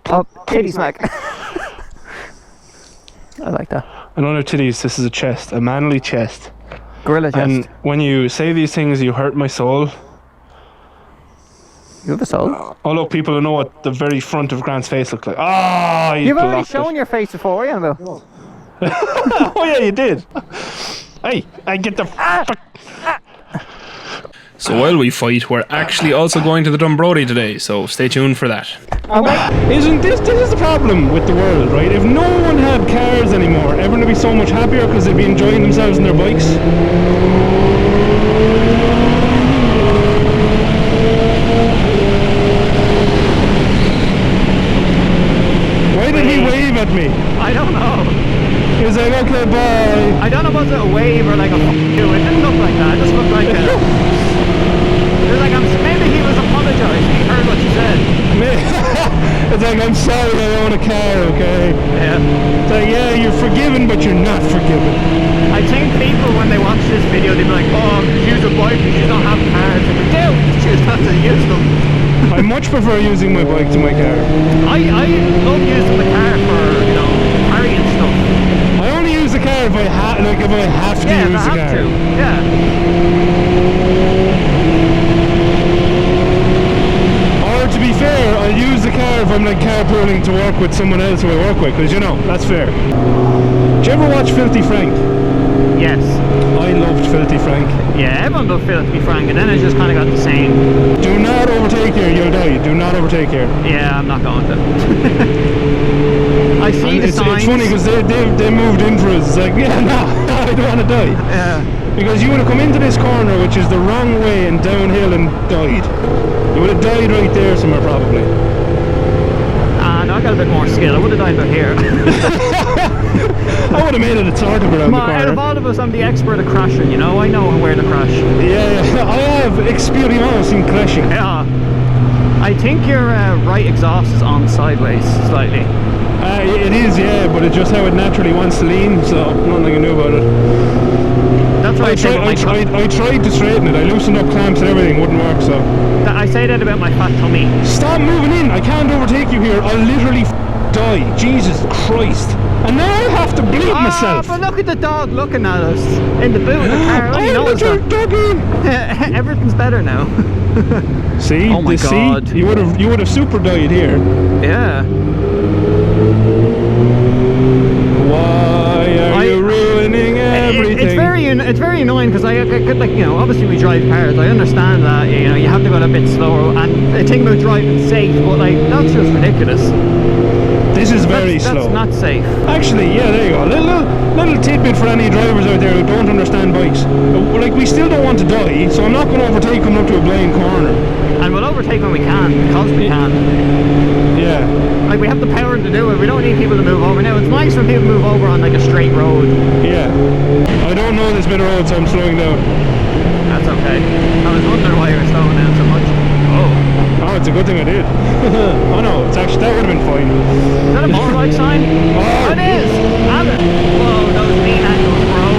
Oh, titty smack. I like that. I don't have titties, this is a chest, a manly chest. Gorilla chest. And when you say these things, you hurt my soul. You have a soul? Oh look, people know what the very front of Grant's face looks like. Ah, you've already shown your face before, yeah, Bill. Oh yeah, you did. Hey, I get the So while we fight, we're actually also going to the Dunbrody today, so stay tuned for that. Isn't this is the problem with the world, right? If no one had cars anymore, everyone would be so much happier because they'd be enjoying themselves in their bikes. Why did he wave at me? I don't know. He was like, okay, bye. I don't know, was it a wave or like a f*** you? It didn't look like that. It just looked like a... It was like, maybe he was apologising. He heard what you said. It's like, I'm sorry I own a car, okay? Yeah. It's like, yeah, you're forgiven, but you're not forgiven. I think people, when they watch this video, they'd be like, oh, use a bike because you don't have cars. And we do, just choose not to use them. I much prefer using my bike to my car. I love using the car for, you know, carrying stuff. I only use the car if I have to use the car. Yeah. Or to be fair, I'll use the car if I'm like carpooling to work with someone else who I work with, because you know, that's fair. Did you ever watch Filthy Frank? Yes. I loved Filthy Frank. Yeah, everyone loved Filthy Frank, and then it just kind of got the same. Do not overtake here, you'll die. Do not overtake here. Yeah, I'm not going to. I see the signs. It's funny because they moved in for us. It's like, yeah, no, I don't want to die. Yeah. Because you would have come into this corner, which is the wrong way and downhill, and died. You would have died right there somewhere, probably. No, I got a bit more skill. I would have died about here. I would have made it a sort of around the corner. Out of all of us, I'm the expert at crashing, you know? I know where to crash. Yeah, I have experience in crashing. Yeah. I think your right exhaust is on sideways, slightly. It is, yeah, but it's just how it naturally wants to lean, so nothing I can do about it. That's what I tried to straighten it. I loosened up clamps and everything, wouldn't work, so... I say that about my fat tummy. Stop moving in! I can't overtake you here. I'll literally die. Jesus Christ. And now I have to bleed myself. But look at the dog looking at us in the boot of the car. Everything's better now. See? Oh my God. See? You would have super died here. Yeah. Why are you ruining everything? It's very annoying because I could, like, you know, obviously we drive cars. I understand that, you know, you have to go a bit slower, and the thing about driving safe, but like, that's just ridiculous. This is very slow. That's not safe. Actually, yeah, there you go. Little tidbit for any drivers out there who don't understand bikes. Like, we still don't want to die, so I'm not going to overtake coming up to a blind corner. And we'll overtake when we can, because we can. Yeah. Like, we have the power to do it. We don't need people to move over. Now, it's nice when people move over on like a straight road. Yeah. I don't know this bit of road, so I'm slowing down. That's okay. I was wondering why you were slowing down so much. Oh, it's a good thing I did. Oh no, it's actually, that would have been fine. Is that a motorbike sign? Oh, it is! Have it! Whoa, those lean angles, bro.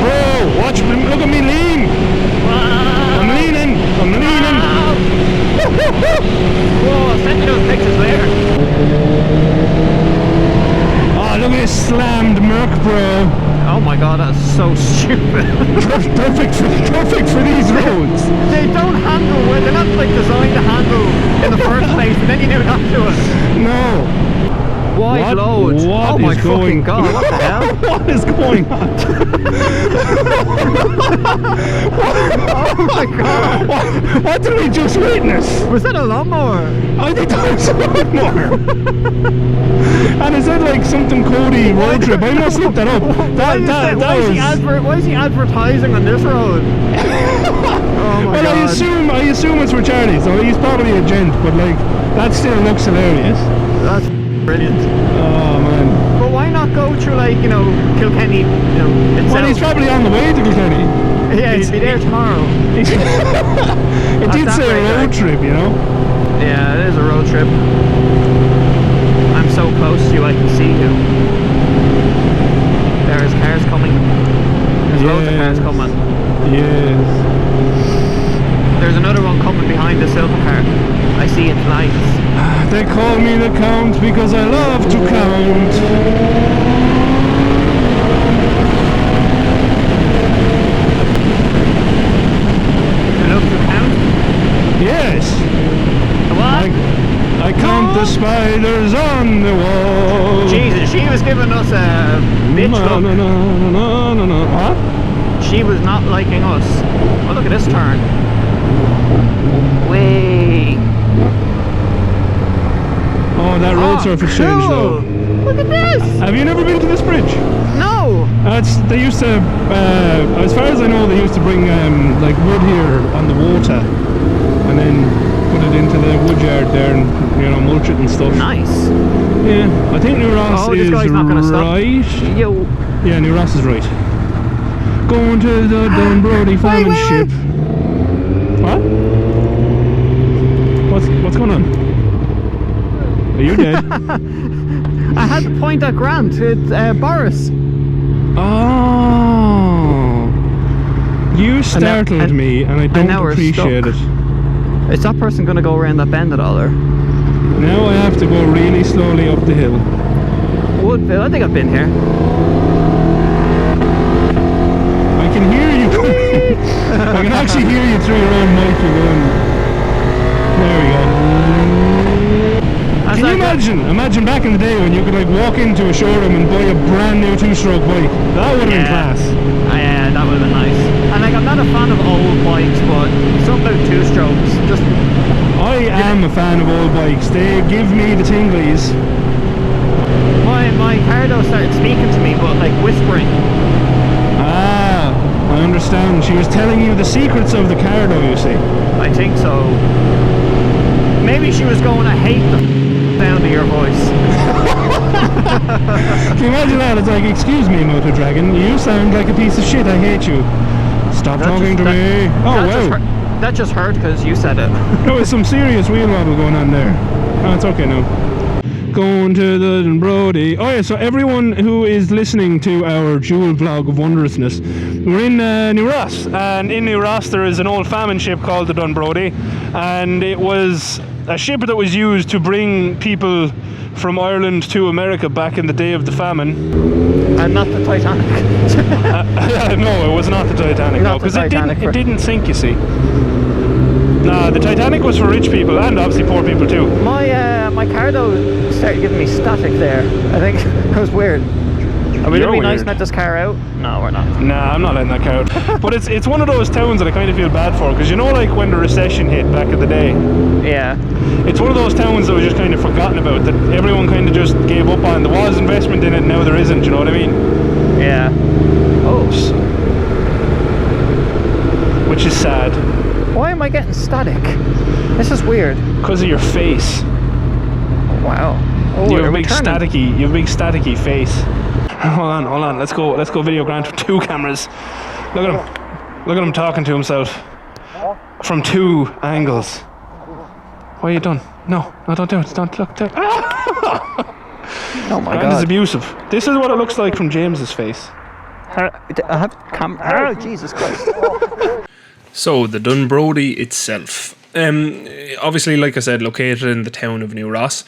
Bro, watch me, look at me lean! Wow. I'm leaning! Wow. Whoa, send me those pictures later. Oh, look at this slammed Merc, bro. Oh my God, that's so stupid. Perfect for these roads. They don't handle well. They're not like designed to handle in the first place, and then you do not do it. No. Wide load. Oh my fucking God, what the hell? What is going on? Oh my God. What did we just witness? Was that a lawnmower? I think that was a lawnmower. And is that like something Cody road trip? I must look that up. Why is he advertising on this road? Oh my well, God. I assume it's for Charlie, so he's probably a gent, but like, that still looks hilarious. That's brilliant. Oh man. But why not go through, like, you know, Kilkenny, you know, itself? Well, he's probably on the way to Kilkenny. Yeah, he'll be there tomorrow. It did say a road trip, you know? Yeah, it is a road trip. I'm so close to you, I can see you. There's cars coming. There's loads of cars coming. Yes. There's another one coming behind the silver car. I see its lights. They call me the Count because I love to count. You love to count? Yes. What? I count the spiders on the wall. Jesus, she was giving us a bitch look. No. What? She was not liking us. Oh, look at this turn. Way. Oh, that road surface change though. Look at this. Have you never been to this bridge? No. They used to, as far as I know, they used to bring like wood here on the water, and then put it into the wood yard there, and mulch it and stuff. Nice. Yeah, I think New Ross this is guy's not gonna stop. right. Yo. Yeah, New Ross is right. Going to the Dunbrody Famine ship. What? What's going on? Are you dead? I had to point at Grant. It's Boris. Oh, you startled me, and I don't appreciate it. Is that person going to go around that bend at all, or? Now I have to go really slowly up the hill. Woodville, I think I've been here. I can hear you. I can actually hear you through your own mic. You're going. There we go. Can you imagine back in the day when you could like walk into a showroom and buy a brand new 2-stroke bike? That would have been class. Yeah, that would have been nice. And like, I'm not a fan of old bikes, but something about 2-strokes. I am a fan of old bikes. They give me the tinglies. My Cardo started speaking to me, but like whispering. Ah, I understand. She was telling you the secrets of the Cardo, you see. I think so. Maybe she was going to hate the sound of your voice. Can you imagine that? It's like, excuse me, MotoDragon, you sound like a piece of shit. I hate you. Stop talking to me. Oh, wow. That just hurt because you said it. There was some serious wheel wobble going on there. Oh, it's okay now. Going to the Dunbrody. Oh yeah, so everyone who is listening to our dual vlog of wondrousness, we're in New Ross, and in New Ross there is an old famine ship called the Dunbrody, and it was a ship that was used to bring people from Ireland to America back in the day of the famine. And not the Titanic. No, it was not the Titanic, no, because it didn't sink, you see. Nah, the Titanic was for rich people, and obviously poor people too. My Cardo started giving me static there. I think it was weird. Are we going to be nice and let this car out? No, we're not. Nah, I'm not letting that car out. But it's one of those towns that I kind of feel bad for, because like when the recession hit back in the day. Yeah. It's one of those towns that was just kind of forgotten about, that everyone kind of just gave up on. There was investment in it, now there isn't, you know what I mean? Yeah. Oh. Which is sad. Why am I getting static? This is weird. Because of your face. Wow. Oh, you have a big staticky face. Hold on. Let's go video Grant with 2 cameras. Look at him. Look at him talking to himself. From 2 angles. What are you done? No, don't do it. Don't look. Oh my God. Grant is abusive. This is what it looks like from James's face. I have camera. Oh, Jesus Christ. So, the Dunbrody itself. Obviously, like I said, located in the town of New Ross,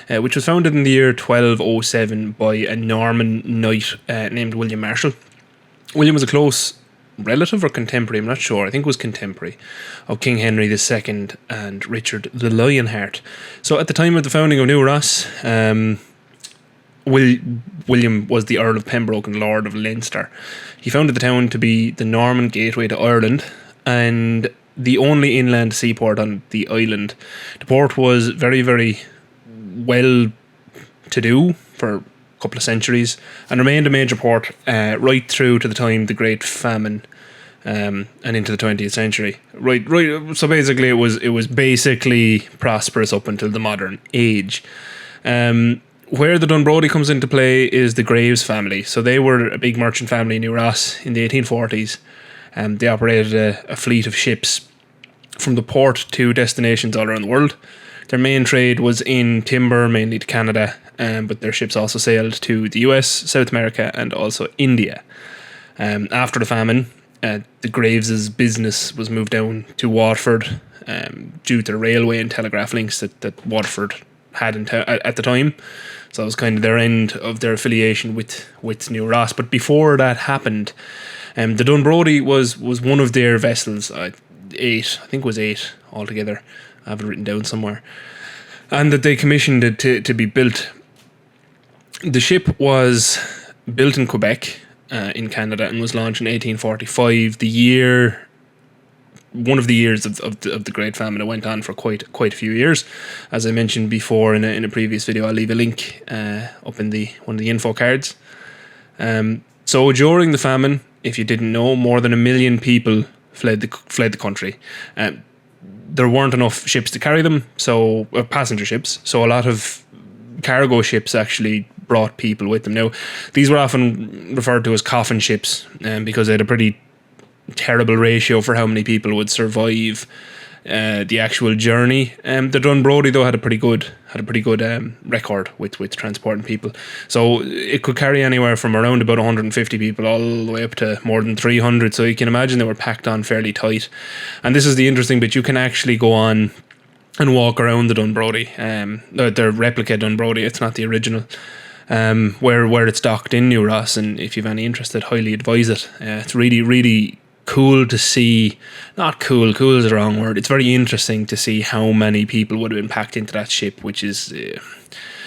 which was founded in the year 1207 by a Norman knight named William Marshall. William was a close relative or contemporary, I'm not sure, I think it was contemporary, of King Henry II and Richard the Lionheart. So at the time of the founding of New Ross, William was the Earl of Pembroke and Lord of Leinster. He founded the town to be the Norman gateway to Ireland, and the only inland seaport on the island. The port was very, very well to do for a couple of centuries and remained a major port right through to the time of the Great Famine and into the 20th century. Right. So basically, it was basically prosperous up until the modern age. Where the Dunbrody comes into play is the Graves family. So they were a big merchant family in New Ross in the 1840s. They operated a fleet of ships from the port to destinations all around the world. Their main trade was in timber, mainly to Canada, but their ships also sailed to the US, South America, and also India. After the famine, the Graves' business was moved down to Waterford due to the railway and telegraph links that Waterford had at the time. So it was kind of their end of their affiliation with New Ross. But before that happened, the Dunbrody was one of their vessels. 8, I think it was 8 altogether. I have it written down somewhere. And that they commissioned it to be built. The ship was built in Quebec, in Canada, and was launched in 1845. One of the years of the Great Famine. It went on for quite a few years, as I mentioned before in a previous video. I'll leave a link up in one of the info cards. So during the famine, if you didn't know, more than 1 million people fled the country. There weren't enough ships to carry them, so passenger ships. So a lot of cargo ships actually brought people with them. Now, these were often referred to as coffin ships, because they had a pretty terrible ratio for how many people would survive the actual journey. The Dunbrody though had a pretty good record with transporting people. So it could carry anywhere from around about 150 people all the way up to more than 300. So you can imagine they were packed on fairly tight. And this is the interesting bit: you can actually go on and walk around the Dunbrody, the replica Dunbrody. It's not the original. Where it's docked in New Ross, and if you've any interest, I'd highly advise it. It's really cool to see. Not cool is the wrong word. It's very interesting to see how many people would have been packed into that ship, which is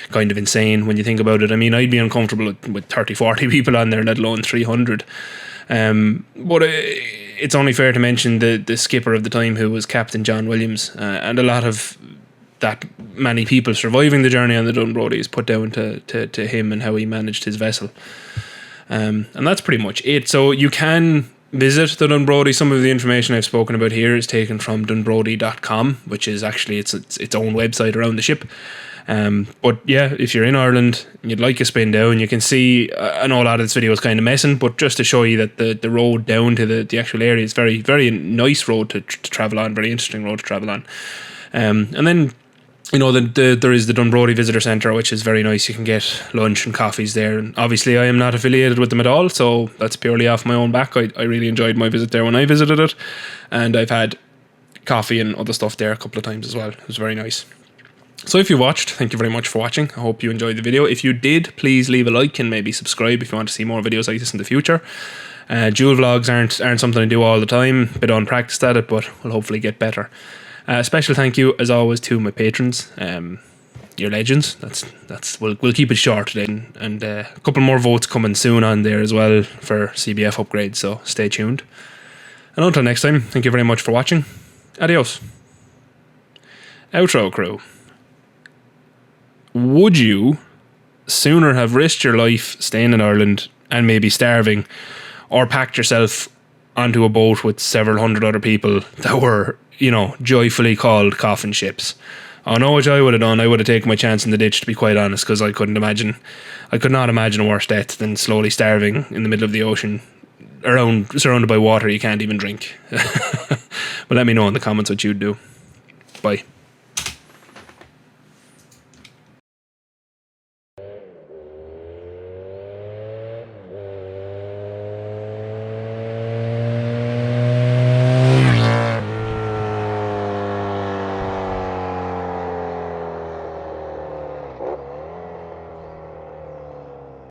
kind of insane when you think about it. I mean, I'd be uncomfortable with 30-40 people on there, let alone 300. But it's only fair to mention the skipper of the time, who was Captain John Williams, and a lot of that many people surviving the journey on the Dunbrody is put down to him and how he managed his vessel. And that's pretty much it. So you can visit the Dunbrody. Some of the information I've spoken about here is taken from dunbrody.com, which is actually its own website around the ship. But yeah, if you're in Ireland and you'd like a spin down, you can see, I know a lot of this video is kind of messing, but just to show you that the road down to the actual area is very, very nice road to travel on, very interesting road to travel on. And then, you know, there is the Dunbrody Visitor Centre, which is very nice. You can get lunch and coffees there. And obviously, I am not affiliated with them at all, so that's purely off my own back. I really enjoyed my visit there when I visited it, and I've had coffee and other stuff there a couple of times as well. It was very nice. So if you watched, thank you very much for watching. I hope you enjoyed the video. If you did, please leave a like and maybe subscribe if you want to see more videos like this in the future. Dual vlogs aren't something I do all the time. Bit unpracticed at it, but we'll hopefully get better. Special thank you, as always, to my patrons. You're legends. We'll keep it short today, and a couple more votes coming soon on there as well for CBF upgrades. So stay tuned. And until next time, thank you very much for watching. Adios. Outro crew. Would you sooner have risked your life staying in Ireland and maybe starving, or packed yourself onto a boat with several hundred other people that were, you know, joyfully called coffin ships? I know what I would have done. I would have taken my chance in the ditch, to be quite honest, because I could not imagine a worse death than slowly starving in the middle of the ocean, surrounded by water you can't even drink. But let me know in the comments what you'd do. Bye.